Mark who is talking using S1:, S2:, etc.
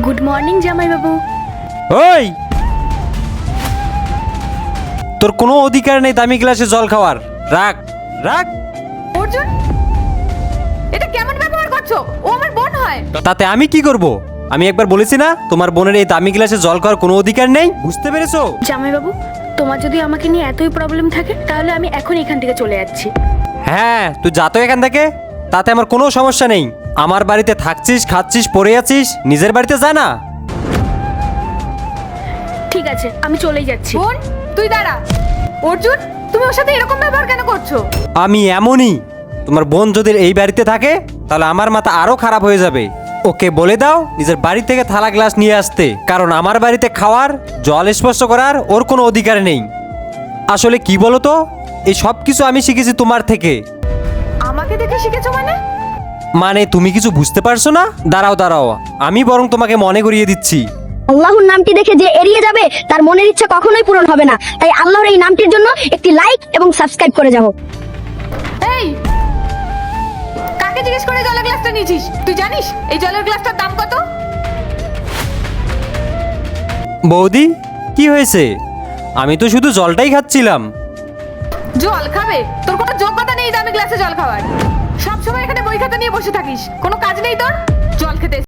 S1: Good morning জামাই বাবু।
S2: ওই, তোর কোনো অধিকার নেই দামি গ্লাসে জল খাওয়ার। রাখ রাখ।
S3: অর্জুন, এটা কেমন ব্যবহার করছো? ও আমার বোন হয়।
S2: তাতে আমি কি করব? আমি একবার বলেছি না তোমার বোনের এই দামি গ্লাসে জল খাওয়ার কোনো অধিকার নেই, বুঝতে পেরেছো?
S1: জামাই বাবু, তোমার যদি আমাকে নিয়ে এতই প্রবলেম থাকে তাহলে আমি এখন এখান থেকে চলে যাচ্ছি।
S2: হ্যাঁ, তুই যা তো এখান থেকে, তাতে আমার কোনো সমস্যা নেই। আমার বাড়িতে থাকছিস, খাচ্ছিস, পড়ে আছিস, নিজের বাড়িতে যা না।
S1: ঠিক আছে, আমি চলেই যাচ্ছি।
S3: বোন, তুই দাঁড়া। অর্জুন, তুমি ওর সাথে এরকম ব্যবহার কেন করছো?
S2: আমি এমনই। তোমার বোন যদি এই বাড়িতে থাকে তাহলে আমার মাথা আরো খারাপ হয়ে যাবে। ওকে বলে দাও নিজের বাড়ি থেকে থালা গ্লাস নিয়ে আসতে, কারণ আমার বাড়িতে খাওয়ার, জল স্পর্শ করার ওর কোনো অধিকার নেই। আসলে কি বলো তো, এই সব কিছু আমি শিখেছি তোমার থেকে।
S3: আমাকে দেখে শিখেছো মানে?
S2: মানে তুমি কিছু বুঝতে পারছো না? দাঁড়াও দাঁড়াও, আমি বরং তোমাকে মনে করিয়ে দিচ্ছি।
S4: আল্লাহর নামটি দেখে যে এড়িয়ে যাবে তার মনের ইচ্ছা কখনোই পূরণ হবে না। তাই আল্লাহর এই নামটির জন্য একটি লাইক এবং সাবস্ক্রাইব করে যাও।
S3: এই, কাকে জিজ্ঞেস করে জলের গ্লাসটা নিয়েছিস? তুই জানিস এই জলের গ্লাসটার দাম কত?
S2: বৌদি, কি হয়েছে? আমি তো শুধু জলটাই খাচ্ছিলাম।
S3: জল খাবে? তোর কোনো যোগ্যতা নেই দামি গ্লাসে জল খাওয়ার। সবসময় এখানে বই খাতা নিয়ে বসে থাকিস, কোনো কাজ নেই তোর? জল খেতে